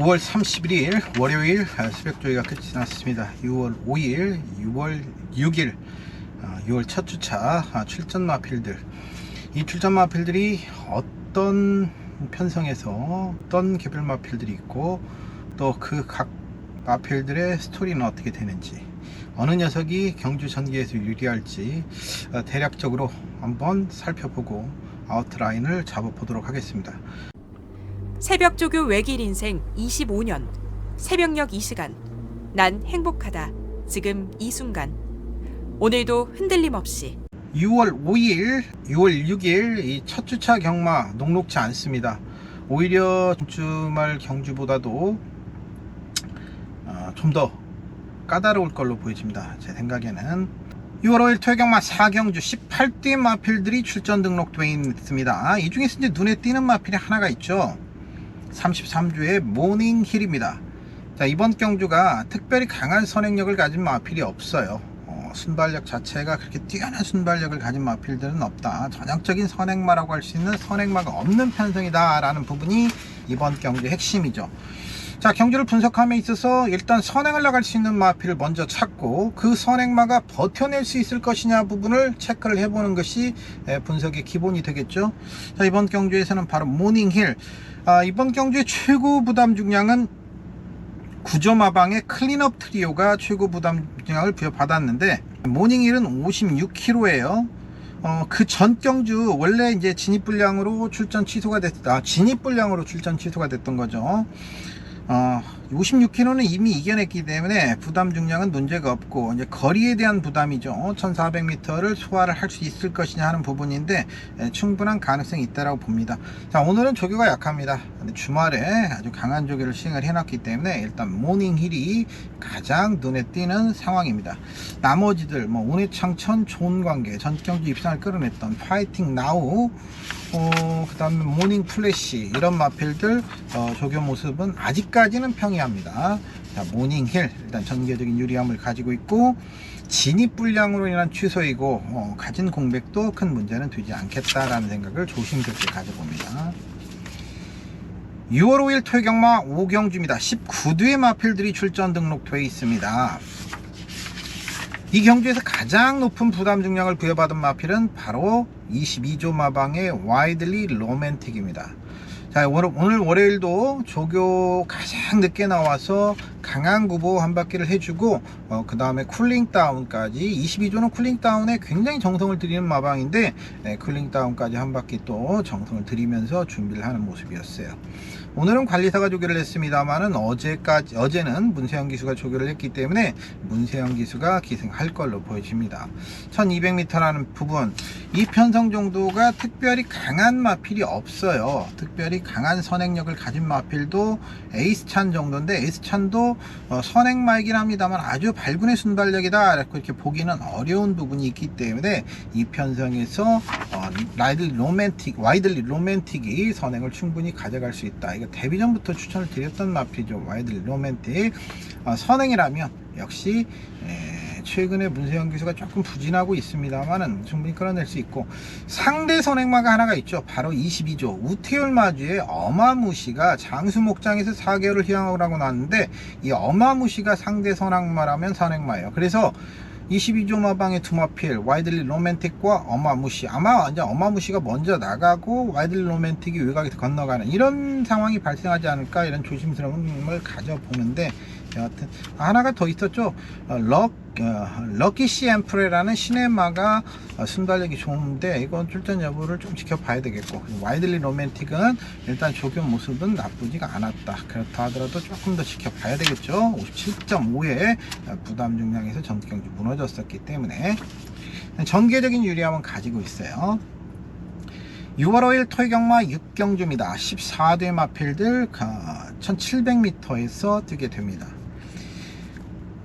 5월 31일 월요일 새벽 조회가 끝이 났습니다. 6월 5일, 6월 6일 6월 첫 주차 출전 마필들, 이 출전 마필들이 어떤 편성에서 어떤 개별 마필들이 있고 또 그 각 마필들의 스토리는 어떻게 되는지, 어느 녀석이 경주 전개에서 유리할지 대략적으로 한번 살펴보고 아웃라인을 잡아보도록 하겠습니다. 새벽 조교 외길 인생 25년, 새벽녘 이 시간, 난 행복하다, 지금 이 순간. 오늘도 흔들림 없이 6월 5일, 6월 6일 이 첫 주차 경마 녹록지 않습니다. 오히려 주말 경주보다도 좀 더 까다로울 걸로 보여집니다. 제 생각에는 6월 5일 토요경마 4경주 18대 마필들이 출전 등록되어 있습니다. 이 중에서 이제 눈에 띄는 마필이 하나가 있죠. 33주의 모닝힐입니다. 자, 이번 경주가 특별히 강한 선행력을 가진 마필이 없어요. 순발력 자체가 그렇게 뛰어난 순발력을 가진 마필들은 없다. 전형적인 선행마라고 할 수 있는 선행마가 없는 편성이다 라는 부분이 이번 경주의 핵심이죠. 자, 경주를 분석함에 있어서 일단 선행을 나갈 수 있는 마필을 먼저 찾고 그 선행마가 버텨낼 수 있을 것이냐 부분을 체크를 해보는 것이 분석의 기본이 되겠죠. 자, 이번 경주에서는 바로 모닝힐, 이번 경주의 최고 부담 중량은 구조마방의 클린업 트리오가 최고 부담 중량을 부여받았는데, 모닝힐은 56kg예요. 그 전 경주 원래 이제 진입불량으로 출전 취소가 진입불량으로 출전 취소가 됐던 거죠. 56kg는 이미 이겨냈기 때문에 부담 중량은 문제가 없고, 이제 거리에 대한 부담이죠. 1400m를 소화를 할 수 있을 것이냐 하는 부분인데 충분한 가능성이 있다고 봅니다. 자, 오늘은 조교가 약합니다. 근데 주말에 아주 강한 조교를 시행을 해놨기 때문에 일단 모닝힐이 가장 눈에 띄는 상황입니다. 나머지들 온해창천, 좋은관계, 전경주 입상을 끌어냈던 파이팅 나우, 그 다음에 모닝 플래시, 이런 마필들 조교 모습은 아직까지는 평이합니다. 자, 모닝힐 일단 전개적인 유리함을 가지고 있고, 진입불량으로 인한 취소이고 가진 공백도 큰 문제는 되지 않겠다라는 생각을 조심스럽게 가져봅니다. 6월 5일 토요경마 5경주입니다. 19대의 마필들이 출전 등록되어 있습니다. 이 경주에서 가장 높은 부담 중량을 부여받은 마필은 바로 22조 마방의 와이들리 로맨틱입니다. 자, 오늘 월요일도 조교 가장 늦게 나와서 강한 구보 한 바퀴를 해주고 그 다음에 쿨링다운까지, 22조는 쿨링다운에 굉장히 정성을 들이는 마방인데 쿨링다운까지 한 바퀴 또 정성을 들이면서 준비를 하는 모습이었어요. 오늘은 관리사가 조교를 했습니다만은 어제는 문세영 기수가 조교를 했기 때문에 문세영 기수가 기승할 걸로 보여집니다. 1200m라는 부분, 이 편성 정도가 특별히 강한 마필이 없어요. 특별히 강한 선행력을 가진 마필도 에이스찬 정도인데, 에이스찬도 선행마이긴 합니다만 아주 발군의 순발력이다 이렇게 보기는 어려운 부분이 있기 때문에 이 편성에서 와이들리 로맨틱이 선행을 충분히 가져갈 수 있다. 이거 데뷔전부터 추천을 드렸던 마필이죠. 와이들리 로맨틱. 선행이라면 역시 최근에 문세영 기수가 조금 부진하고 있습니다만은 충분히 끌어낼 수 있고, 상대 선행마가 하나가 있죠. 바로 22조 우태율 마주의 어마무시가 장수목장에서 4개월을 희망하고 나왔는데, 이 어마무시가 상대 선행마라면 선행마예요. 그래서 22조 마방의 두 마필 와이들리 로맨틱과 어마무시, 아마 이제 어마무시가 먼저 나가고 와이들리 로맨틱이 외곽에서 건너가는 이런 상황이 발생하지 않을까, 이런 조심스러움을 가져보는데, 여하튼 하나가 더 있었죠. 럭키 엠프레라는 신의 마가 순발력이 좋은데 이건 출전 여부를 좀 지켜봐야 되겠고, 와이들리 로맨틱은 일단 조교 모습은 나쁘지가 않았다. 그렇다 하더라도 조금 더 지켜봐야 되겠죠. 57.5의 부담 중량에서 전경주 무너졌었기 때문에 전개적인 유리함은 가지고 있어요. 6월 5일 토요경마 6경주입니다. 14대 마필들 1700m에서 뛰게 됩니다.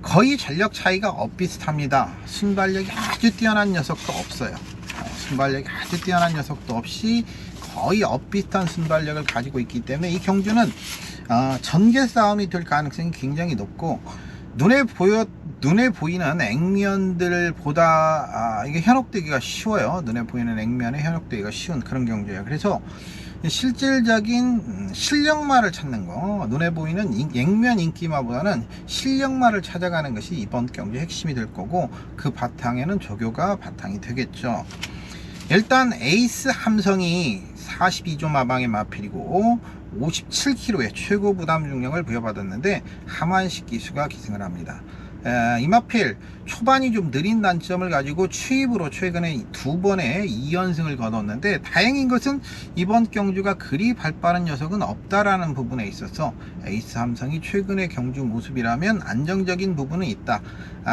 거의 전력 차이가 엇비슷합니다. 순발력이 아주 뛰어난 녀석도 없어요. 순발력이 아주 뛰어난 녀석도 없이 거의 엇비슷한 순발력을 가지고 있기 때문에 이 경주는 전개 싸움이 될 가능성이 굉장히 높고, 눈에 보이는 액면들보다 이게 현혹되기가 쉬워요. 눈에 보이는 액면에 현혹되기가 쉬운 그런 경주예요. 그래서 실질적인 실력마를 찾는 거, 눈에 보이는 액면 인기마보다는 실력마를 찾아가는 것이 이번 경주의 핵심이 될 거고, 그 바탕에는 조교가 바탕이 되겠죠. 일단 에이스 함성이 42조 마방의 마필이고 57kg의 최고 부담 중량을 부여받았는데 하만식 기수가 기승을 합니다. 이 마필 초반이 좀 느린 단점을 가지고 추입으로 최근에 2번의 2연승을 거뒀는데, 다행인 것은 이번 경주가 그리 발빠른 녀석은 없다라는 부분에 있어서 에이스 함성이 최근의 경주 모습이라면 안정적인 부분은 있다.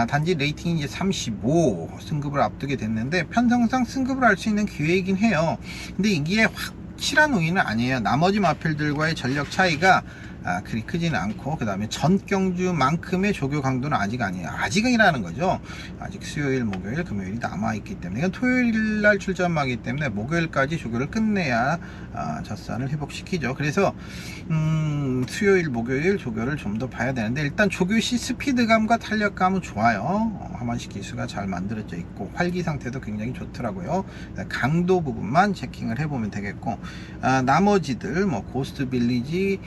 단지 레이팅이 이제 35 승급을 앞두게 됐는데 편성상 승급을 할 수 있는 기회이긴 해요. 근데 이게 확실한 우위는 아니에요. 나머지 마필들과의 전력 차이가 그리 크지는 않고, 그 다음에 전 경주만큼의 조교 강도는 아직 아니에요. 아직이라는 거죠. 아직 수요일, 목요일, 금요일이 남아있기 때문에, 이건 토요일날 출전하기 때문에 목요일까지 조교를 끝내야 젖산을 회복시키죠. 그래서 수요일, 목요일 조교를 좀 더 봐야 되는데, 일단 조교 시 스피드감과 탄력감은 좋아요. 하만식 기수가 잘 만들어져 있고 활기 상태도 굉장히 좋더라고요. 강도 부분만 체킹을 해보면 되겠고, 나머지들 뭐 고스트 빌리지,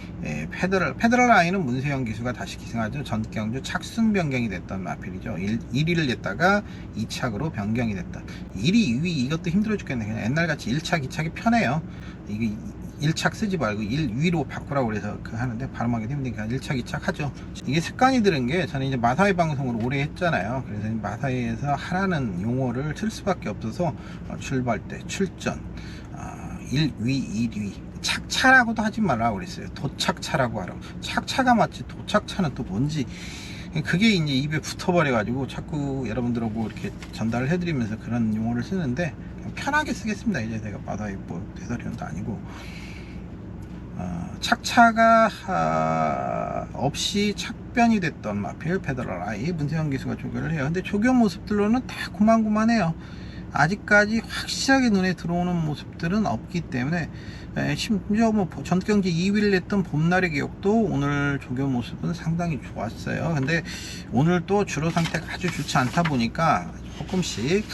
페더럴 라인은 문세영 기수가 다시 기승하죠. 전 경주 착순 변경이 됐던 마필이죠. 1위를 냈다가 2착으로 변경이 됐다. 1위, 2위 이것도 힘들어 죽겠네. 그냥 옛날같이 1착, 2착이 편해요. 이게 1착 쓰지 말고 1위로 바꾸라고 그래서 하는데 발음하기도 힘드니까 1착, 2착 하죠. 이게 습관이 들은 게, 저는 이제 마사이 방송을 오래 했잖아요. 그래서 마사이에서 하라는 용어를 쓸 수밖에 없어서 출발 때 출전 1위, 2위 착차라고도 하지 말라고 그랬어요. 도착차라고 하라고. 착차가 맞지 도착차는 또 뭔지, 그게 이제 입에 붙어버려 가지고 자꾸 여러분들하고 이렇게 전달을 해드리면서 그런 용어를 쓰는데, 그냥 편하게 쓰겠습니다. 이제 제가 마사이 뭐 대사리온도 아니고. 착차가 없이 착변이 됐던 마필 페더럴 라이 문세영 기수가 조교를 해요. 근데 조교 모습들로는 다 고만고만해요. 아직까지 확실하게 눈에 들어오는 모습들은 없기 때문에, 심지어 뭐 전경지 2위를 냈던 봄날의 기억도 오늘 조교 모습은 상당히 좋았어요. 근데 오늘 또 주로 상태가 아주 좋지 않다 보니까 조금씩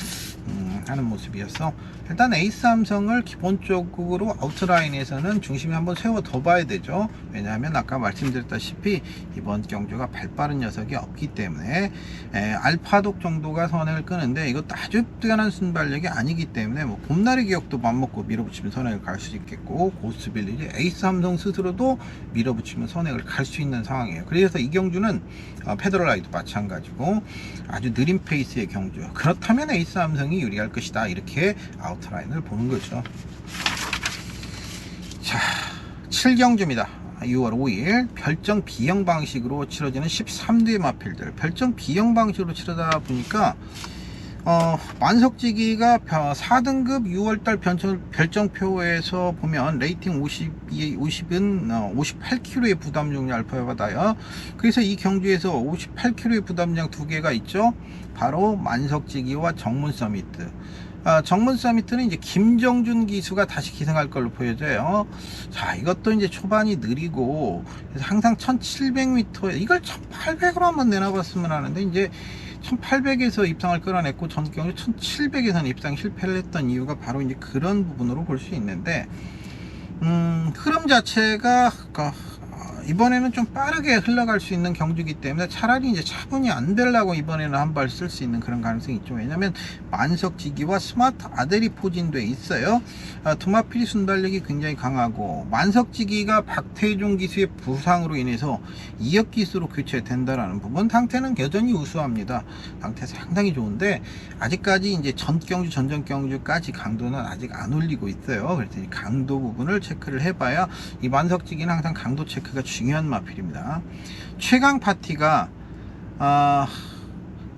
하는 모습이었어. 일단 에이스 함성을 기본적으로 아웃라인에서는 중심에 한번 세워 둬 봐야 되죠. 왜냐하면 아까 말씀드렸다시피 이번 경주가 발빠른 녀석이 없기 때문에 알파독 정도가 선행을 끄는데, 이것도 아주 뛰어난 순발력이 아니기 때문에 뭐 봄날의 기억도 맘먹고 밀어붙이면 선행을 갈 수 있겠고, 고스빌리지 에이스 함성 스스로도 밀어붙이면 선행을 갈 수 있는 상황이에요. 그래서 이 경주는 페더럴라이도 마찬가지고 아주 느린 페이스의 경주, 그렇다면 에이스 함성이 유리할 것이다, 이렇게 아웃라인을 보는 거죠. 자, 7경주입니다. 6월 5일 별정 B형 방식으로 치러지는 13대 마필들. 별정 B형 방식으로 치르다 보니까 만석지기가 4등급 6월달 별정표에서 보면 레이팅 50은 58kg의 부담중량 알파에 받아요. 그래서 이 경주에서 58kg의 부담량 두 개가 있죠. 바로 만석지기와 정문 서미트. 정문 서미트는 이제 김정준 기수가 다시 기승할 걸로 보여져요. 자, 이것도 이제 초반이 느리고, 그래서 항상 1700m, 이걸 1800으로 한번 내놔봤으면 하는데, 이제 1800에서 입상을 끌어냈고 전 경주 1700에서는 입상 실패를 했던 이유가 바로 이제 그런 부분으로 볼 수 있는데, 흐름 자체가 이번에는 좀 빠르게 흘러갈 수 있는 경주이기 때문에 차라리 이제 차분히 안 되려고 이번에는 한 발 쓸 수 있는 그런 가능성이 있죠. 왜냐면 만석지기와 스마트 아델이 포진돼 있어요. 두마필이 순발력이 굉장히 강하고, 만석지기가 박태종 기수의 부상으로 인해서 이역 기수로 교체된다라는 부분, 상태는 여전히 우수합니다. 상태 상당히 좋은데 아직까지 이제 전경주 전전경주까지 강도는 아직 안 올리고 있어요. 그래서 이 강도 부분을 체크를 해봐야, 이 만석지기는 항상 강도 체크가 중요한 마필입니다. 최강 파티가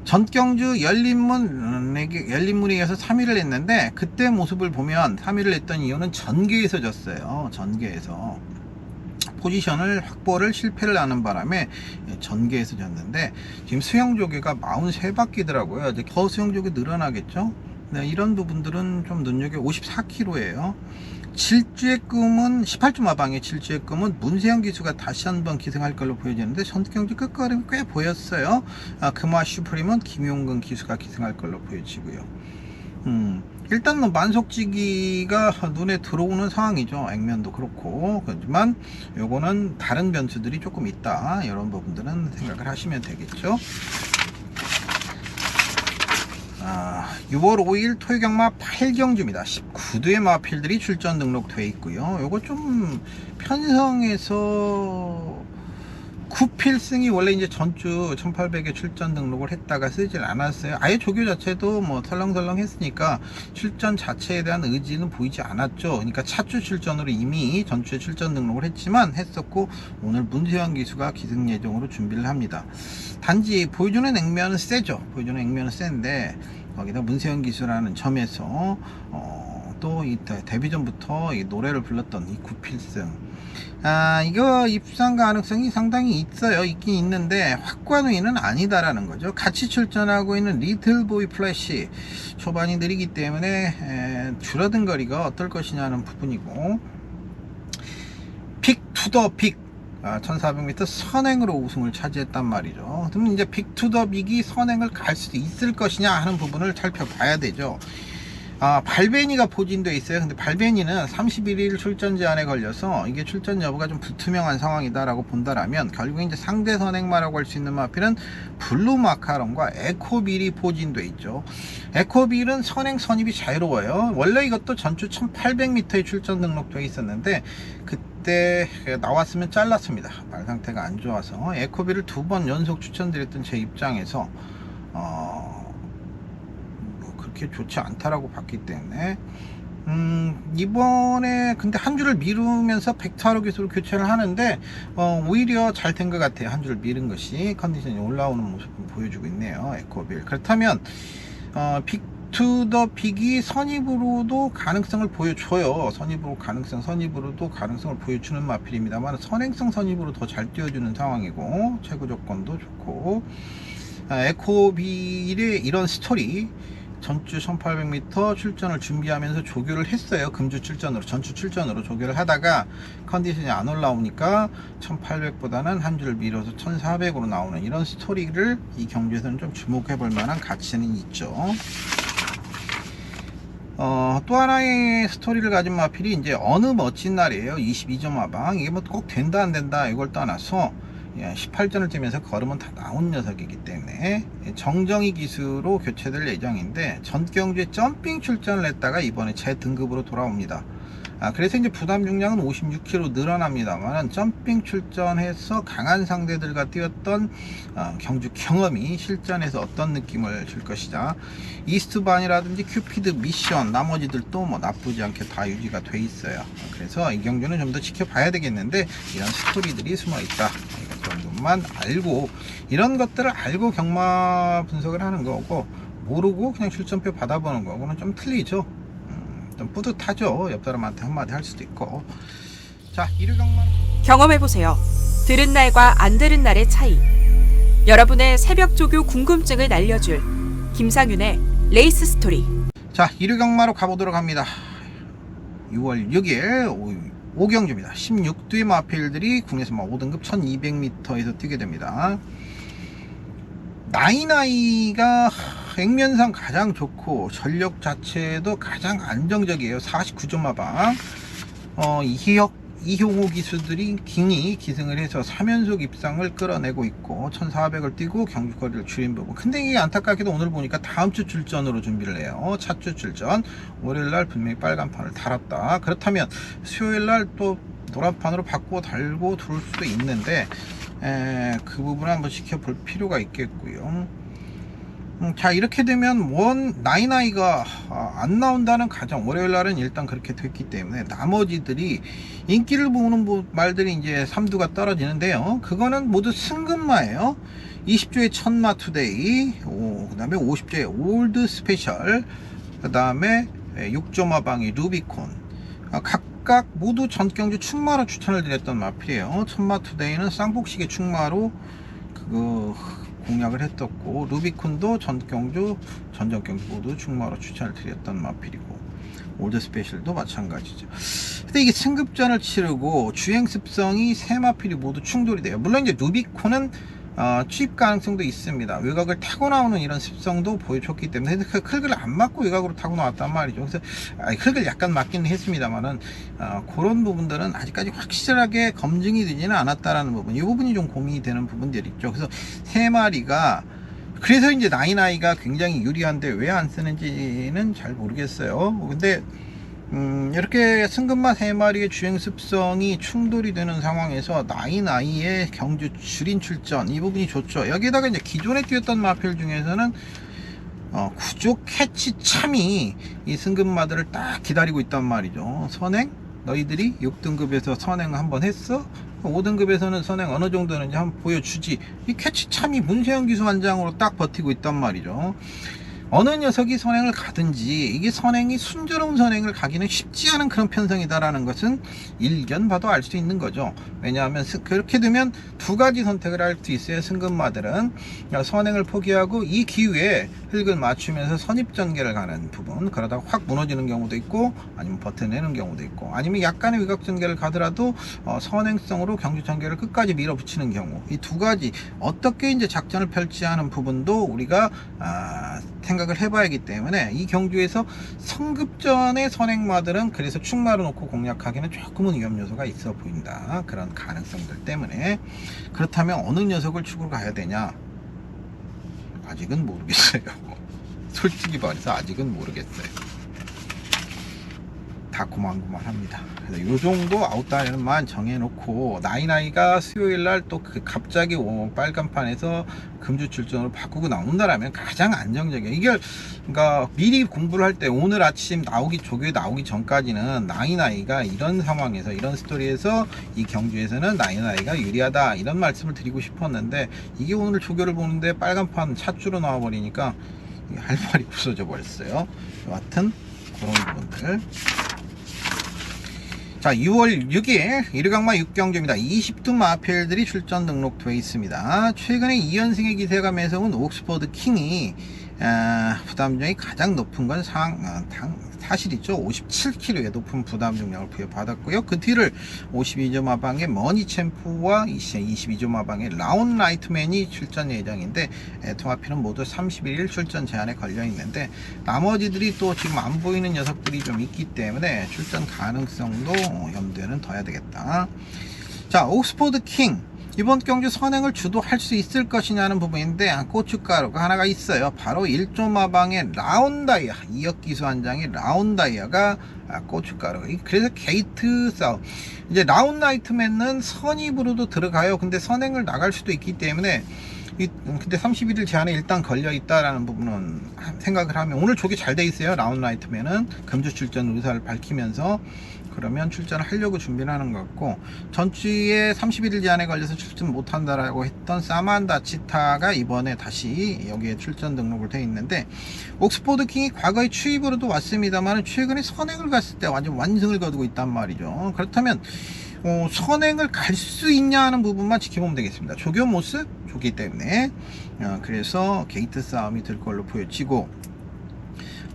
전경주 열린문에 이어서 3위를 했는데, 그때 모습을 보면 3위를 했던 이유는 전개에서 졌어요. 전개에서 포지션을 확보를 실패를 하는 바람에 전개에서 졌는데, 지금 수영조개가 43바퀴더라고요. 이제 더 수영조개 늘어나겠죠. 네, 이런 부분들은 좀 눈여겨. 54kg예요. 질주의 꿈은 18주 마방의 질주의 꿈은 문세영 기수가 다시 한번 기승할 걸로 보여지는데, 전경주 끝걸음이 꽤 보였어요. 금화 슈프림은 김용근 기수가 기승할 걸로 보여지고요. 일단 뭐 만석지기가 눈에 들어오는 상황이죠. 액면도 그렇고. 그렇지만 요거는 다른 변수들이 조금 있다, 이런 부분들은 생각을 하시면 되겠죠. 6월 5일 토요경마 8경주입니다. 19두의 마필들이 출전 등록되어 있고요. 요거 좀 편성해서 구필승이 원래 이제 전주 1800에 출전 등록을 했다가 쓰질 않았어요. 아예 조교 자체도 뭐 설렁설렁 했으니까 출전 자체에 대한 의지는 보이지 않았죠. 그러니까 차주 출전으로 이미 전주에 출전 등록을 했었고, 오늘 문세현 기수가 기승 예정으로 준비를 합니다. 단지 보여주는 액면은 세죠. 보여주는 액면은 센데, 거기다 문세현 기수라는 점에서 또 이 데뷔전부터 이 노래를 불렀던 이 구필승, 이거 입상 가능성이 상당히 있긴 있는데 확고한 우위는 아니다라는 거죠. 같이 출전하고 있는 리틀보이 플래시, 초반이 느리기 때문에 줄어든 거리가 어떨 것이냐는 부분이고, 빅 투 더 빅 1400m 선행으로 우승을 차지했단 말이죠. 그럼 이제 빅 투 더 빅이 선행을 갈 수도 있을 것이냐 하는 부분을 살펴봐야 되죠. 발베니가 포진되어 있어요. 근데 발베니는 31일 출전 제한에 걸려서 이게 출전 여부가 좀 불투명한 상황이다라고 본다라면, 결국 이제 상대 선행마라고 할 수 있는 마필은 블루 마카롱과 에코빌이 포진되어 있죠. 에코빌은 선행 선입이 자유로워요. 원래 이것도 전주 1800m에 출전 등록되어 있었는데 그때 나왔으면 잘랐습니다. 말 상태가 안 좋아서. 에코빌을 2번 연속 추천드렸던 제 입장에서 그렇게 좋지 않다라고 봤기 때문에 이번에 근데 한 줄을 미루면서 벡터로 기수로 교체를 하는데 오히려 잘 된 것 같아요. 한 줄을 미룬 것이 컨디션이 올라오는 모습을 보여주고 있네요. 에코빌. 그렇다면 빅 투 더 빅이 선입으로도 가능성을 보여줘요. 선입으로도 가능성을 보여주는 마필입니다만, 선행성 선입으로 더 잘 띄워주는 상황이고, 최고 조건도 좋고, 에코빌의 이런 스토리, 전주 1800m 출전을 준비하면서 조교를 했어요. 금주 출전으로, 전주 출전으로 조교를 하다가 컨디션이 안 올라오니까 1800보다는 한 줄을 밀어서 1400으로 나오는 이런 스토리를 이 경주에서는 좀 주목해 볼 만한 가치는 있죠. 또 하나의 스토리를 가진 마필이 이제 어느 멋진 날이에요. 22점 마방. 이게 뭐 꼭 된다 안 된다 이걸 떠나서 18전을 뛰면서 걸으면 다 나온 녀석이기 때문에 정정희 기수로 교체될 예정인데, 전경주에 점핑 출전을 했다가 이번에 재등급으로 돌아옵니다. 그래서 이제 부담 중량은 56kg 늘어납니다만, 점핑 출전해서 강한 상대들과 뛰었던 경주 경험이 실전에서 어떤 느낌을 줄 것이다. 이스트반이라든지 큐피드 미션, 나머지들도 뭐 나쁘지 않게 다 유지가 돼 있어요. 그래서 이 경주는 좀 더 지켜봐야 되겠는데, 이런 스토리들이 숨어 있다. 정도만 알고, 이런 것들을 알고 경마 분석을 하는 거고, 모르고 그냥 출전표 받아보는 거고는 좀 틀리죠. 좀 뿌듯하죠. 옆 사람한테 한마디 할 수도 있고. 자, 1위 경마 경험해보세요. 들은 날과 안 들은 날의 차이. 여러분의 새벽 조교 궁금증을 날려줄 김상윤의 레이스 스토리. 자, 1위 경마로 가보도록 합니다. 6월 6일 5경주입니다. 16두의 마필들이 국내선마 5등급 1200m에서 뛰게 됩니다. 나이가 액면상 가장 좋고 전력 자체도 가장 안정적이에요. 49점 마방. 이형호 기수들이 기승을 해서 3연속 입상을 끌어내고 있고 1400을 뛰고 경주거리를 줄인 부분. 근데 이게 안타깝게도 오늘 보니까 다음 주 출전으로 준비를 해요. 차주 출전. 월요일날 분명히 빨간판을 달았다. 그렇다면 수요일날 또 노란판으로 바꾸고 달고 들어올 수도 있는데, 그 부분을 한번 지켜볼 필요가 있겠고요. 자, 이렇게 되면 나이가 안 나온다는 가정, 월요일날은 일단 그렇게 됐기 때문에 나머지들이 인기를 모으는 말들이 이제 삼두가 떨어지는데요. 그거는 모두 승급마예요. 20조의 천마 투데이, 그 다음에 50조의 올드 스페셜, 그 다음에 6조 마방이 루비콘, 각각 모두 전경주 충마로 추천을 드렸던 마필이에요. 천마 투데이는 쌍복식의 충마로 공략을 했었고, 루비콘도 전경주, 전전경주 모두 충마로 추천을 드렸던 마필이고, 올드 스페셜도 마찬가지죠. 근데 이게 승급전을 치르고 주행 습성이 세 마필이 모두 충돌이 돼요. 물론 이제 루비콘은 취입 가능성도 있습니다. 외곽을 타고 나오는 이런 습성도 보여줬기 때문에 그 흙을 안 맞고 외곽으로 타고 나왔단 말이죠. 그래서 흙을 약간 맞기는 했습니다만은 그런 부분들은 아직까지 확실하게 검증이 되지는 않았다라는 부분, 이 부분이 좀 고민이 되는 부분들이 있죠. 그래서 세 마리가, 그래서 이제 나이나이가 굉장히 유리한데 왜 안 쓰는지는 잘 모르겠어요. 근데 이렇게 승급마 3마리의 주행 습성이 충돌이 되는 상황에서 나이나이의 경주 줄인 출전, 이 부분이 좋죠. 여기에다가 이제 기존에 뛰었던 마필 중에서는 구조 캐치 참이 이 승급마들을 딱 기다리고 있단 말이죠. 선행, 너희들이 6등급에서 선행 한번 했어? 5등급에서는 선행 어느 정도 되는지 한번 보여주지. 이 캐치 참이 문세영 기수 관장으로 딱 버티고 있단 말이죠. 어느 녀석이 선행을 가든지 이게 선행이 순조로운 선행을 가기는 쉽지 않은 그런 편성이다라는 것은 일견 봐도 알 수 있는 거죠. 왜냐하면 그렇게 되면 두 가지 선택을 할 수 있어요. 승급마들은 선행을 포기하고 이 기회에 흙을 맞추면서 선입전개를 가는 부분, 그러다가 확 무너지는 경우도 있고 아니면 버텨내는 경우도 있고, 아니면 약간의 위각전개를 가더라도 선행성으로 경주전개를 끝까지 밀어붙이는 경우, 이 두 가지 어떻게 이제 작전을 펼치하는 부분도 우리가 생각을 해봐야 하기 때문에 이 경주에서 성급전의 선행마들은 그래서 축마를 놓고 공략하기는 조금은 위험 요소가 있어 보인다. 그런 가능성들 때문에. 그렇다면 어느 녀석을 축으로 가야 되냐? 아직은 모르겠어요. 솔직히 말해서 아직은 모르겠어요. 다 고만고만합니다. 그래서 요 정도 아웃다이어만 정해놓고 나이나이가 수요일날 또 그 갑자기 빨간판에서 금주 출전으로 바꾸고 나온다라면 가장 안정적이에요. 이게 그러니까 미리 공부를 할 때 오늘 아침 조교에 나오기 전까지는 나이나이가 이런 상황에서 이런 스토리에서 이 경주에서는 나이나이가 유리하다 이런 말씀을 드리고 싶었는데, 이게 오늘 조교를 보는데 빨간판 찻줄로 나와버리니까 할 말이 없어져 버렸어요. 여하튼 그런 부분들. 자, 6월 6일 일요강마 6경주입니다. 20두 마필들이 출전 등록되어 있습니다. 최근에 2연승의 기세가 매서운 옥스퍼드 킹이 부담중이 가장 높은 건 사실이죠. 57kg의 높은 부담 중량을 부여받았고요. 그 뒤를 52점 하방의 머니 챔프와 22점 하방의 라운 라이트맨이 출전 예정인데, 통합필은 모두 31일 출전 제한에 걸려 있는데 나머지들이 또 지금 안 보이는 녀석들이 좀 있기 때문에 출전 가능성도 염두에는 둬야 되겠다. 자, 옥스퍼드 킹 이번 경주 선행을 주도할 수 있을 것이냐는 부분인데 고춧가루가 하나가 있어요. 바로 1조 마방의 라운다이아, 이역기수 한 장의 라운다이아가 고춧가루. 그래서 게이트 싸움. 이제 라운라이트맨은 선입으로도 들어가요. 근데 선행을 나갈 수도 있기 때문에 근데 31일 제한에 일단 걸려 있다라는 부분은 생각을 하면, 오늘 조기 잘 돼 있어요. 라운라이트맨은 금주 출전 의사를 밝히면서 그러면 출전을 하려고 준비를 하는 것 같고, 전주에 31일 제한에 걸려서 출전 못한다라고 했던 사만다 치타가 이번에 다시 여기에 출전 등록을 돼 있는데, 옥스퍼드 킹이 과거에 추입으로도 왔습니다만 최근에 선행을 갔을 때 완전 완승을 거두고 있단 말이죠. 그렇다면 선행을 갈 수 있냐 하는 부분만 지켜보면 되겠습니다. 조교 모습 좋기 때문에 그래서 게이트 싸움이 될 걸로 보여지고,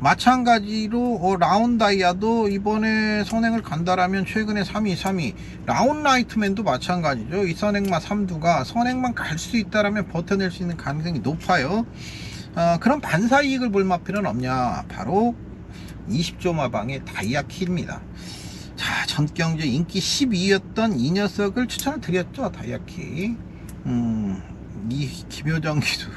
마찬가지로 라운다이아도 이번에 선행을 간다라면 최근에 3위 라운라이트맨도 마찬가지죠. 이 선행마 3두가 선행만 갈 수 있다라면 버텨낼 수 있는 가능성이 높아요. 그런 반사이익을 볼 마필은 없냐? 바로 20조 마방의 다이아키입니다. 자, 전경주 인기 12위였던 이 녀석을 추천을 드렸죠. 다이아키. 이 김효정 기수.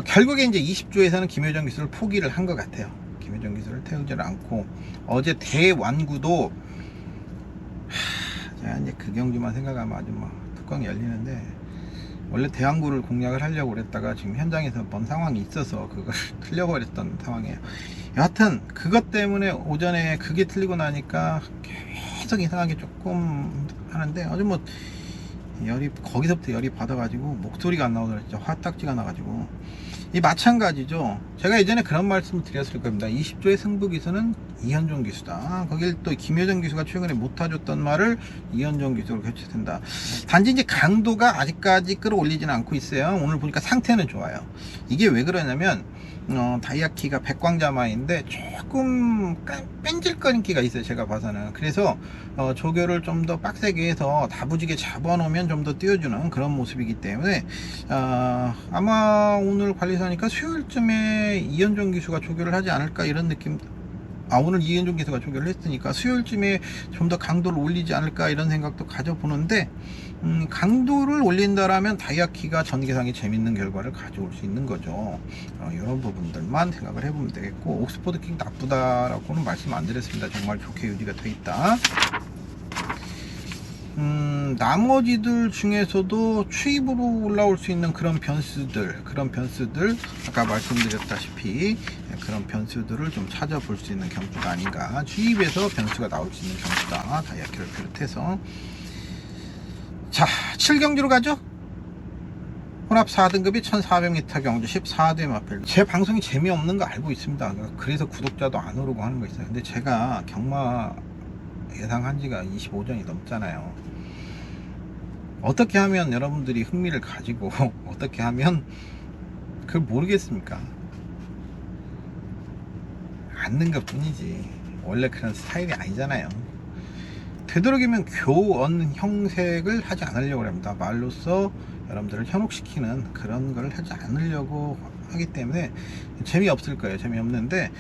결국에 이제 20조에서는 김효정 기수를 포기를 한 것 같아요. 김효정 기수를 태우지 않고, 어제 대완구도 제가 이제 그 경주만 생각하면 아주 막 뚜껑이 열리는데, 원래 대왕구를 공략을 하려고 그랬다가 지금 현장에서 본 상황이 있어서 그걸 틀려버렸던 상황이에요. 여하튼 그것 때문에 오전에 그게 틀리고 나니까 계속 이상하게 조금 하는데, 어제 뭐 거기서부터 열이 받아가지고 목소리가 안 나오더라고요. 화딱지가 나가지고. 이 마찬가지죠. 제가 예전에 그런 말씀을 드렸을 겁니다. 20조의 승부 기수는 이현종 기수다. 거길 또 김효정 기수가 최근에 못해줬던 말을 이현종 기수로 교체된다. 단지 이제 강도가 아직까지 끌어올리지는 않고 있어요. 오늘 보니까 상태는 좋아요. 이게 왜 그러냐면 다이아키가 백광자마인데 조금 뺀질거림기가 있어요, 제가 봐서는. 그래서 조교를 좀 더 빡세게 해서 다부지게 잡아놓으면 좀 더 띄워주는 그런 모습이기 때문에 아마 오늘 관리사니까 수요일쯤에 이현종 기수가 조교를 하지 않을까 이런 느낌. 오늘 이현종 기수가 조교를 했으니까 수요일쯤에 좀 더 강도를 올리지 않을까 이런 생각도 가져보는데, 강도를 올린다라면 다이아키가 전개상에 재밌는 결과를 가져올 수 있는 거죠. 이런 부분들만 생각을 해보면 되겠고, 옥스포드 킹 나쁘다라고는 말씀 안 드렸습니다. 정말 좋게 유지가 돼 있다. 나머지들 중에서도 추입으로 올라올 수 있는 그런 변수들 아까 말씀드렸다시피 그런 변수들을 좀 찾아볼 수 있는 경주가 아닌가. 추입에서 변수가 나올 수 있는 경주다, 다이아키를 비롯해서. 자, 7경주로 가죠. 혼합 4등급이 1400m 경주 14대 마필. 제 방송이 재미없는 거 알고 있습니다. 그래서 구독자도 안 오르고 하는 거 있어요. 근데 제가 경마 예상한 지가 25전이 넘잖아요. 어떻게 하면 여러분들이 흥미를 가지고 어떻게 하면 그걸 모르겠습니까? 않는 것 뿐이지 원래 그런 스타일이 아니잖아요. 되도록이면 교원 형색을 하지 않으려고 합니다. 말로써 여러분들을 현혹시키는 그런 걸 하지 않으려고 하기 때문에 재미없을 거예요. 재미없는데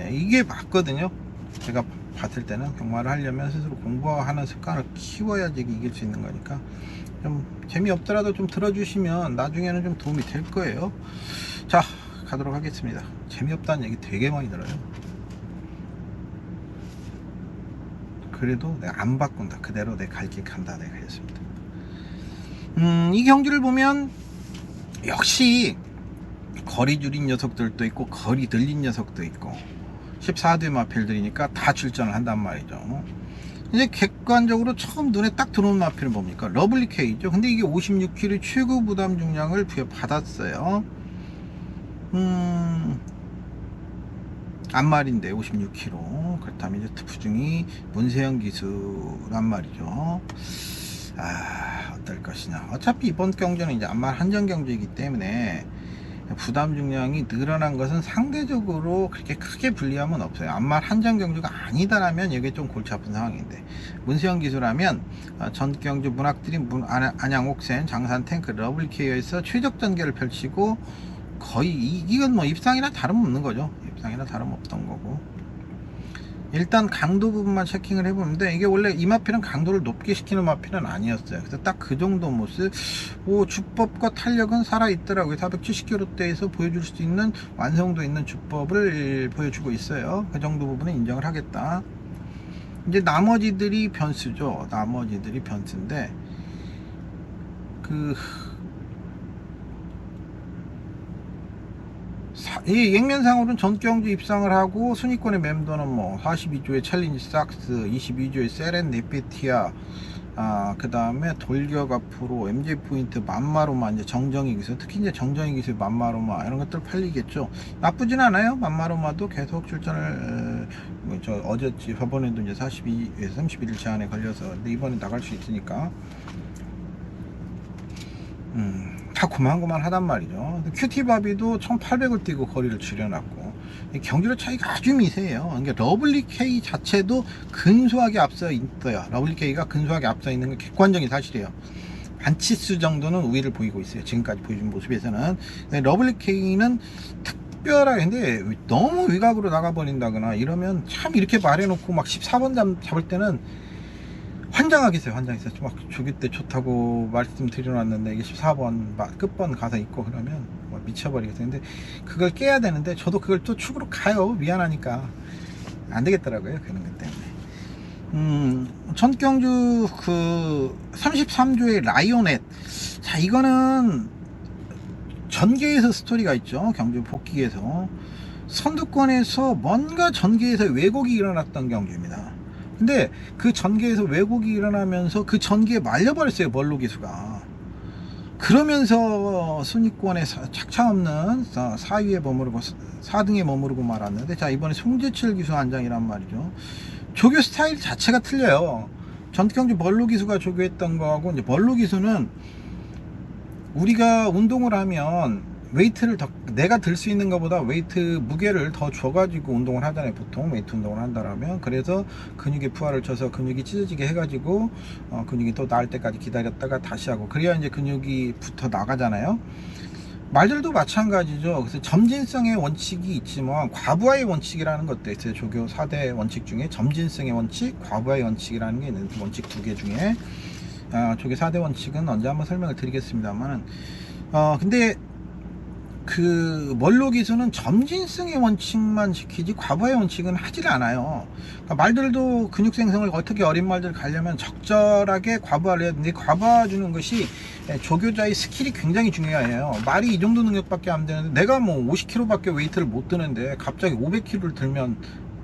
이게 맞거든요. 제가 봤을 때는 경마를 하려면 스스로 공부하는 습관을 키워야지 이길 수 있는 거니까, 좀 재미없더라도 좀 들어주시면 나중에는 좀 도움이 될 거예요. 자, 가도록 하겠습니다. 재미없다는 얘기 되게 많이 들어요. 그래도 내가 안 바꾼다, 그대로 내 갈 길 간다, 내가 했습니다. 이 경주를 보면 역시 거리 줄인 녀석들도 있고 거리 들린 녀석도 있고 14대 마필들이니까 다 출전을 한단 말이죠. 이제 객관적으로 처음 눈에 딱 들어오는 마필은 뭡니까? 러블리 K죠. 근데 이게 56kg 최고 부담 중량을 부여받았어요. 안말인데 56kg. 그렇다면 이제 투부중이 문세영 기수란 말이죠. 어떨 것이냐. 어차피 이번 경주는 이제 안말 한정 경주이기 때문에 부담 중량이 늘어난 것은 상대적으로 그렇게 크게 불리함은 없어요. 안말 한정 경주가 아니다라면 이게 좀 골치 아픈 상황인데, 문세영 기수라면 전 경주 문학들이 안양 옥센, 장산 탱크, 러블리 K에서 최적 전개를 펼치고 거의 이건 뭐 입상이나 다름없는 거죠. 입상이나 다름없던 거고. 일단 강도 부분만 체킹을 해보는데, 이게 원래 이 마필은 강도를 높게 시키는 마필은 아니었어요. 그래서 딱 그 정도 모습, 주법과 탄력은 살아있더라고요. 470kg대에서 보여줄 수 있는 완성도 있는 주법을 보여주고 있어요. 그 정도 부분은 인정을 하겠다. 이제 나머지들이 변수죠. 나머지들이 변수인데, 이 액면상으로는 전경주 입상을 하고 순위권의 멤버는 뭐 42조의 챌린지 삭스, 22조의 세렌 네페티아, 그 다음에 돌격 앞으로 MJ 포인트, 만마로마, 이제 정정희 기수, 특히 이제 정정희 기수의 만마로마 이런 것들 팔리겠죠. 나쁘진 않아요. 만마로마도 계속 출전을 저번에도 이제 42에서 31일 제한에 걸려서, 근데 이번에 나갈 수 있으니까 다 고만고만 하단 말이죠. 큐티바비도 1800을 뛰고 거리를 줄여놨고, 경주력 차이가 아주 미세해요. 그러니까 러블리 K 자체도 근소하게 앞서 있어요. 러블리 K가 근소하게 앞서 있는 건 객관적인 사실이에요. 반치수 정도는 우위를 보이고 있어요. 지금까지 보여준 모습에서는. 러블리 K는 특별하게, 근데 너무 위각으로 나가버린다거나 이러면 참, 이렇게 말해놓고 막 14번 잡을 때는 환장하겠어요. 환장했어요. 막 조기 때 좋다고 말씀드려놨는데 이게 14번 끝번 가서 있고 그러면 미쳐버리겠어요. 근데 그걸 깨야 되는데 저도 그걸 또 축으로 가요. 미안하니까 안 되겠더라고요. 그런 것 때문에. 전경주 33조의 라이오넷. 자, 이거는 전개에서 스토리가 있죠. 경주 복귀에서 선두권에서 뭔가 전개에서 왜곡이 일어났던 경주입니다. 근데 그 전개에서 왜곡이 일어나면서 그 전개에 말려버렸어요, 멀로 기수가. 그러면서 순위권에 착차없는 4위에 머무르고 4등에 머무르고 말았는데, 자, 이번에 송재철 기수 한장이란 말이죠. 조교 스타일 자체가 틀려요. 전경주 멀로 기수가 조교했던 거하고, 이제 멀로 기수는 우리가 운동을 하면 웨이트를 더 내가 들 수 있는 것보다 웨이트 무게를 더 줘가지고 운동을 하잖아요. 보통 웨이트 운동을 한다라면. 그래서 근육에 부하를 쳐서 근육이 찢어지게 해가지고 근육이 또 나을 때까지 기다렸다가 다시 하고, 그래야 이제 근육이 붙어 나가잖아요. 말들도 마찬가지죠. 그래서 점진성의 원칙이 있지만 과부하의 원칙이라는 것도 있어요. 조교 4대 원칙 중에 점진성의 원칙, 과부하의 원칙이라는 게 있는데, 원칙 2개 중에 조교 4대 원칙은 언제 한번 설명을 드리겠습니다만은, 근데 그 멀로 기수는 점진성의 원칙만 지키지 과부하의 원칙은 하질 않아요. 그러니까 말들도 근육 생성을 어떻게 어린 말들 가려면 적절하게 과부하를 해야 되는데, 과부하 주는 것이 조교자의 스킬이 굉장히 중요해요. 말이 이 정도 능력밖에 안 되는데, 내가 뭐 50kg밖에 웨이트를 못 드는데 갑자기 500kg를 들면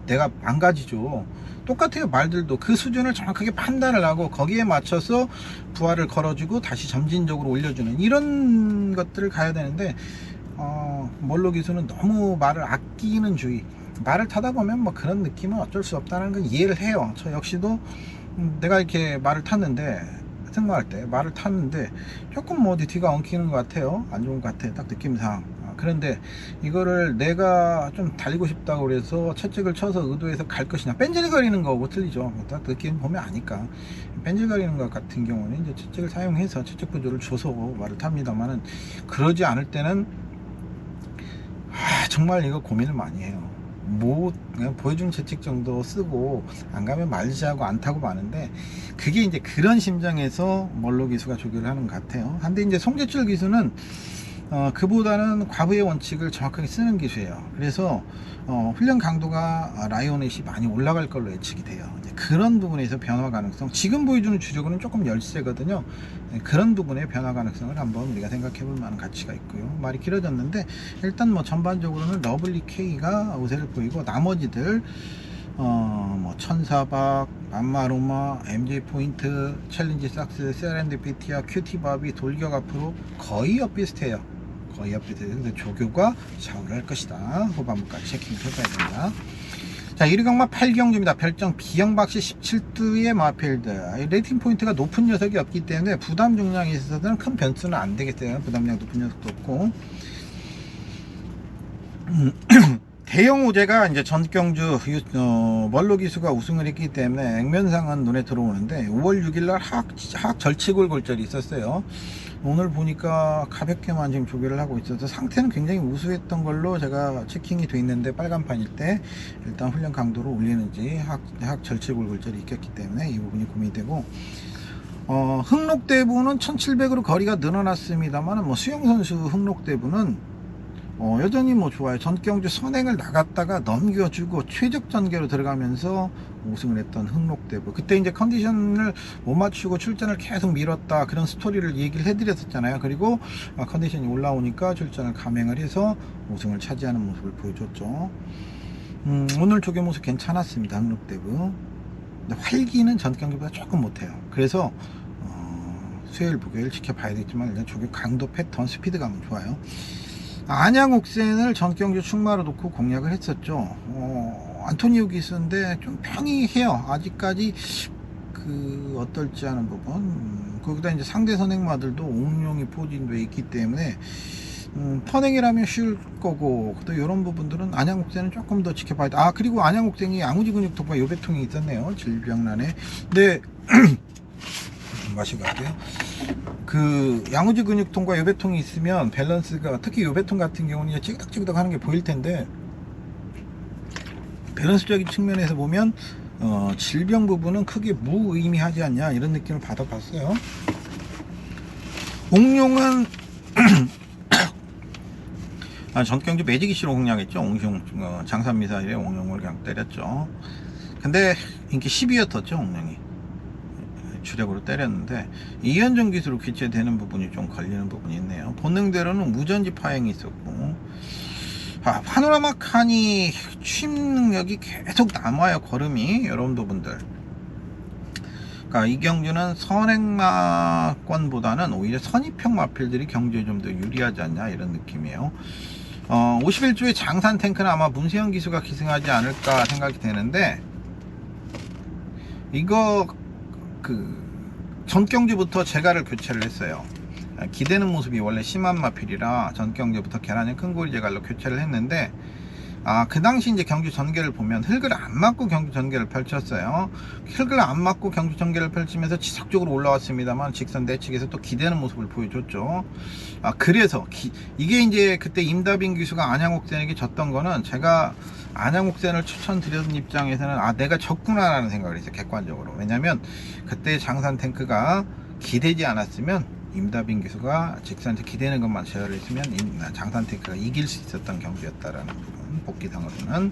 내가 망가지죠. 똑같아요. 말들도 그 수준을 정확하게 판단을 하고 거기에 맞춰서 부하를 걸어주고 다시 점진적으로 올려주는 이런 것들을 가야 되는데, 멀로 기수는 너무 말을 아끼는 주의. 말을 타다 보면 뭐 그런 느낌은 어쩔 수 없다는 건 이해를 해요. 저 역시도 내가 이렇게 말을 탔는데, 승마할 때 말을 탔는데 조금 뭐 어디 뒤가 엉키는 것 같아요. 안 좋은 것 같아, 딱 느낌상. 그런데 이거를 내가 좀 달리고 싶다고 그래서 채찍을 쳐서 의도해서 갈 것이냐, 뺀질거리는 거고 틀리죠. 딱 느낌 보면 아니까. 뺀질거리는 것 같은 경우는 이제 채찍을 사용해서 채찍 구조를 줘서 말을 탑니다만은, 그러지 않을 때는 정말 이거 고민을 많이 해요. 뭐 그냥 보여준 채찍 정도 쓰고 안 가면 말지 하고 안 타고 마는데, 그게 이제 그런 심정에서 멀로 기수가 조교를 하는 것 같아요. 근데 이제 송재철 기수는 그보다는 과부의 원칙을 정확하게 쓰는 기수예요. 그래서 훈련 강도가 라이오넷이 많이 올라갈 걸로 예측이 돼요. 이제 그런 부분에서 변화 가능성, 지금 보여주는 주력은 조금 열세거든요. 그런 부분의 변화 가능성을 한번 우리가 생각해 볼 만한 가치가 있고요. 말이 길어졌는데, 일단 뭐 전반적으로는 러블리 K가 우세를 보이고, 나머지들 뭐 천사박, 맘마로마, MJ 포인트, 챌린지 삭스, 세렌디피티아, 큐티바비, 돌격 앞으로 거의 엇비슷해요. 거의 엇비슷해요. 근데 조교가 좌우를 할 것이다. 후반부까지 체킹을 해봐야 된다. 자, 1위강마 8경주입니다. 별정 B형박씨 17두의 마필드. 레이팅 포인트가 높은 녀석이 없기 때문에 부담 중량에 있어서는 큰 변수는 안 되겠어요. 부담량 높은 녀석도 없고. 대형 우제가 이제 전경주 멀로 기수가 우승을 했기 때문에 액면상은 눈에 들어오는데, 5월 6일날 하악 절치골 골절이 있었어요. 오늘 보니까 가볍게만 지금 조교를 하고 있어서 상태는 굉장히 우수했던 걸로 제가 체킹이 돼 있는데, 빨간판일 때 일단 훈련 강도를 올리는지 하악 절치골 골절이 있겠기 때문에 이 부분이 고민이 되고, 흥록대부는 1700으로 거리가 늘어났습니다만, 뭐 수영선수 흥록대부는 여전히 뭐 좋아요. 전경주 선행을 나갔다가 넘겨주고 최적 전개로 들어가면서 우승을 했던 흥록대부. 그때 이제 컨디션을 못 맞추고 출전을 계속 미뤘다, 그런 스토리를 얘기를 해드렸었잖아요. 그리고 컨디션이 올라오니까 출전을 감행을 해서 우승을 차지하는 모습을 보여줬죠. 오늘 조교 모습 괜찮았습니다. 흥록대부. 근데 활기는 전경주보다 조금 못해요. 그래서 수요일 목요일 지켜봐야겠지만, 일단 조교 강도, 패턴, 스피드감은 좋아요. 안양옥센을 전경주 충마로 놓고 공략을 했었죠. 안토니오 기수인데 좀 평이해요. 아직까지 어떨지 하는 부분. 거기다 이제 상대 선행마들도 옥룡이 포진돼 있기 때문에 선행이라면 쉬울 거고, 또 이런 부분들은 안양옥센은 조금 더 지켜봐야 돼. 그리고 안양옥센이 양우지 근육통과 요배통이 있었네요. 질병란에. 근데 마시고 갈게요. 그 양우지 근육통과 요배통이 있으면 밸런스가, 특히 요배통 같은 경우는 찌그덕찌그덕 하는 게 보일 텐데, 밸런스적인 측면에서 보면 질병 부분은 크게 무의미하지 않냐, 이런 느낌을 받아봤어요. 옥룡은 전경주 매직이시로 공략했죠. 옥룡 장산미사일에 옥룡을 그냥 때렸죠. 근데 인기 10위였었죠. 옥룡이 주력으로 때렸는데, 이현정 기수로 교체되는 부분이 좀 걸리는 부분이 있네요. 본능대로는 무전지 파행이 있었고, 파노라마 칸이 취임 능력이 계속 남아요. 걸음이, 이런 부분들. 그러니까 이 경주는 선행마권보다는 오히려 선입형 마필들이 경주에 좀 더 유리하지 않냐, 이런 느낌이에요. 51조의 장산 탱크는 아마 문세영 기수가 기승하지 않을까 생각이 되는데, 이거 전경주부터 제가를 교체를 했어요. 기대는 모습이 원래 심한 마필이라 전경주부터 계란형 큰고리 제갈로 교체를 했는데, 그 당시 이제 경주 전개를 보면 흙을 안 맞고 경주 전개를 펼쳤어요. 흙을 안 맞고 경주 전개를 펼치면서 지속적으로 올라왔습니다만 직선 내측에서 또 기대는 모습을 보여줬죠. 그래서 이게 이제 그때 임다빈 기수가 안양옥센에게 졌던 거는, 제가 안양옥센을 추천드렸던 입장에서는 내가 졌구나라는 생각을 했어요, 객관적으로. 왜냐면 그때 장산 탱크가 기대지 않았으면 임다빈 기수가 직선에서 기대는 것만 제어를 했으면 장산 탱크가 이길 수 있었던 경기였다라는 부분, 복귀상으로는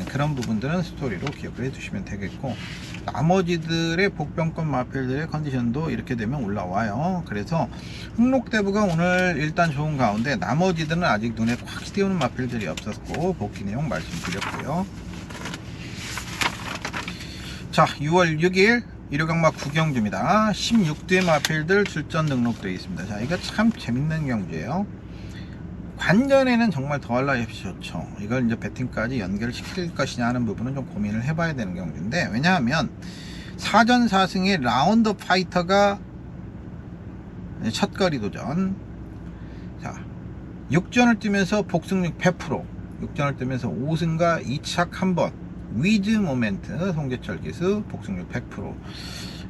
그런 부분들은 스토리로 기억을 해두시면 되겠고, 나머지들의 복병권 마필들의 컨디션도 이렇게 되면 올라와요. 그래서 흑록대부가 오늘 일단 좋은 가운데 나머지들은 아직 눈에 확 띄우는 마필들이 없었고, 복귀 내용 말씀드렸고요. 자, 6월 6일 일요강마 9경주입니다. 16대 마필들 출전 등록되어 있습니다. 자, 이거 참 재밌는 경주예요. 관전에는 정말 더할 나위 없이 좋죠. 이걸 이제 배팅까지 연결시킬 것이냐 하는 부분은 좀 고민을 해봐야 되는 경주인데, 왜냐하면 4전 4승의 라운드 파이터가 첫거리 도전, 자 6전을 뛰면서 복승률 100%, 6전을 뛰면서 5승과 2착 1번, 위즈 모멘트 송재철 기수 복승률 100%.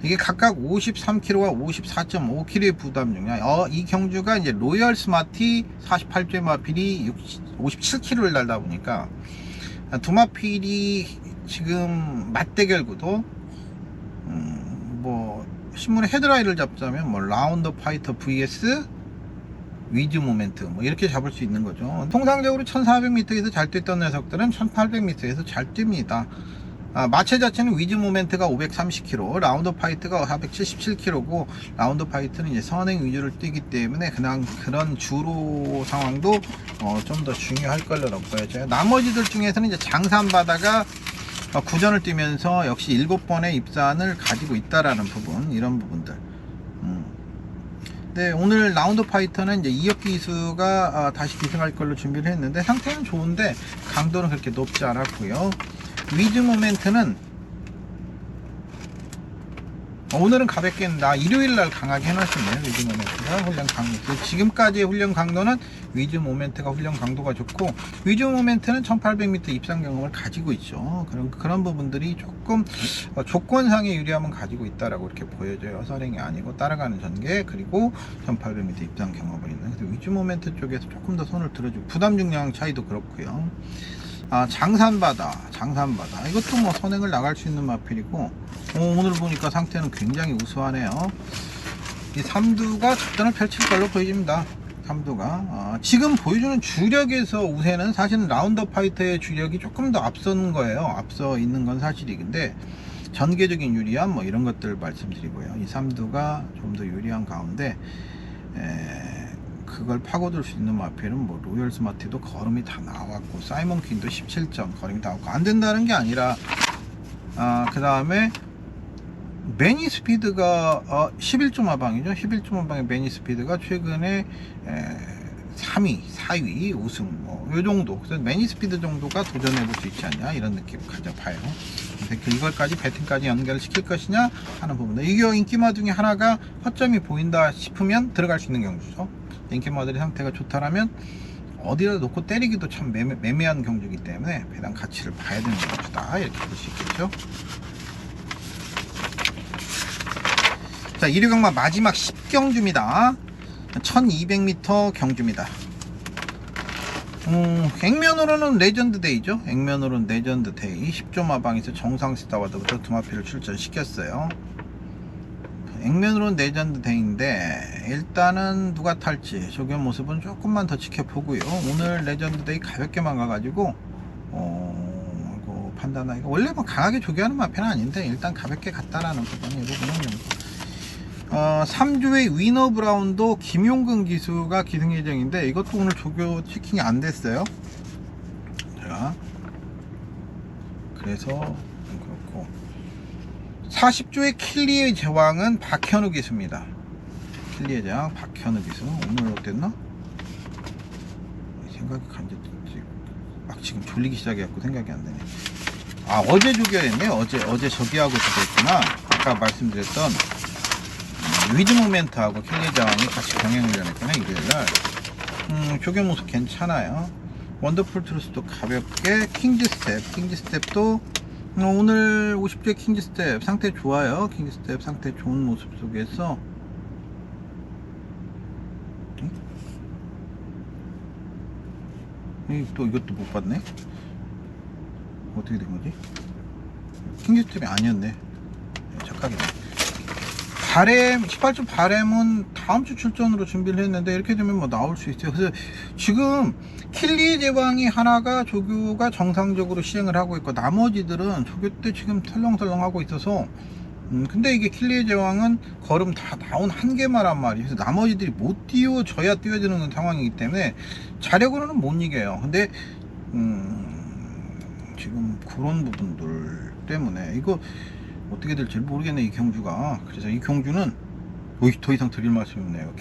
이게 각각 53kg와 54.5kg의 부담 중이야. 이 경주가 이제 로열 스마티 48조 마필이 57kg를 달다 보니까 두 마필이 지금 맞대결 구도, 뭐 신문에 헤드라인을 잡자면 뭐 라운드 파이터 vs 위즈 모멘트 뭐 이렇게 잡을 수 있는 거죠. 통상적으로 1400m에서 잘 뛰었던 녀석들은 1800m에서 잘 뜁니다. 마체 자체는 위즈 모멘트가 530kg, 라운드 파이트가 477kg고, 라운드 파이트는 이제 선행 위주를 뛰기 때문에 그냥 그런 주로 상황도 좀 더 중요할 걸로 보여져요. 나머지들 중에서는 이제 장산바다가 구전을 뛰면서 역시 7번의 입산을 가지고 있다라는 부분, 이런 부분들. 네, 오늘 라운드 파이터는 이제 이혁기 기수가 다시 기승할 걸로 준비를 했는데, 상태는 좋은데 강도는 그렇게 높지 않았고요. 위즈 모멘트는 오늘은 가볍게 했는데 일요일날 강하게 해놨었네요. 위즈 모멘트가 훈련 강도, 지금까지의 훈련 강도는 위즈 모멘트가 훈련 강도가 좋고, 위즈 모멘트는 1800m 입상 경험을 가지고 있죠. 그런 부분들이 조금 조건상의 유리함은 가지고 있다라고 이렇게 보여져요. 선행이 아니고 따라가는 전개, 그리고 1800m 입상 경험을 있는. 그래서 위즈 모멘트 쪽에서 조금 더 손을 들어주고, 부담 중량 차이도 그렇고요. 장산바다 이것도 뭐 선행을 나갈 수 있는 마필이고, 오늘 보니까 상태는 굉장히 우수하네요. 이 삼두가 작전을 펼칠 걸로 보여집니다. 삼두가 지금 보여주는 주력에서 우세는 사실은 라운드 파이터의 주력이 조금 더 앞선 거예요. 앞서 있는 건 사실인데, 전개적인 유리함 뭐 이런 것들 말씀드리고요. 이 삼두가 좀 더 유리한 가운데 그걸 파고들 수 있는 마필은 뭐 로열 스마트도 걸음이 다 나왔고, 사이먼 퀸도 17점 걸음이 다 나왔고, 안 된다는 게 아니라 그 다음에 매니 스피드가 11점 하방이죠. 11점 하방의 매니 스피드가 최근에 3위, 4위 우승 뭐 요 정도. 그래서 매니 스피드 정도가 도전해 볼 수 있지 않냐, 이런 느낌 가져봐요. 이걸까지 배팅까지 연결시킬 것이냐 하는 부분. 이게 인기마 중에 하나가 허점이 보인다 싶으면 들어갈 수 있는 경주죠. 인기마들의 상태가 좋다라면 어디다 놓고 때리기도 참 매매한 경주이기 때문에 배당 가치를 봐야 되는 경주다, 이렇게 볼 수 있겠죠. 자, 일요강마 마지막 10경주입니다. 1200m 경주입니다. 액면으로는 레전드 데이죠. 액면으로는 레전드 데이. 10조 마방에서 정상 스타와드부터 두 마필을 출전시켰어요. 액면으로는 레전드 데이인데, 일단은 누가 탈지 조경 모습은 조금만 더 지켜보고요. 오늘 레전드 데이 가볍게만 가가지고 판단하기가, 원래 뭐 강하게 조교하는 마필은 아닌데 일단 가볍게 갔다라는 부분이, 이 부분은 3주의 위너 브라운도 김용근 기수가 기승 예정인데, 이것도 오늘 조교 체킹이 안 됐어요. 자, 그래서 그렇고, 40조의 킬리의 제왕은 박현우 기수입니다. 킬리의 제왕 박현우 기수. 오늘 어땠나? 생각이 막 지금 졸리기 시작해갖고 생각이 안 되네. 어제 조교했네. 어제 저기하고 조교했구나. 아까 말씀드렸던 위즈 모멘트하고 킬리의 제왕이 같이 병행훈련했구나 일요일날. 조교 모습 괜찮아요. 원더풀 트루스도 가볍게. 킹즈 스텝도 오늘 50대 킹즈 스텝 상태 좋아요. 킹즈 스텝 상태 좋은 모습 속에서 또 이것도 못 봤네. 어떻게 된 거지? 킹즈 스텝이 아니었네. 착각이네. 바램 18주 바램은 다음 주 출전으로 준비를 했는데 이렇게 되면 뭐 나올 수 있어요. 그래서 지금 킬리의 제왕이 하나가 조교가 정상적으로 시행을 하고 있고 나머지들은 조교 때 지금 설렁설렁 하고 있어서 근데 이게 킬리의 제왕은 걸음 다 나온 한 개만란 말이에요. 그래서 나머지들이 못 뛰어줘야 뛰어드는 상황이기 때문에 자력으로는 못 이겨요. 근데 지금 그런 부분들 때문에 이거 어떻게 될지 모르겠네 이 경주가. 그래서 이 경주는 더 이상 드릴 말씀이 없네요.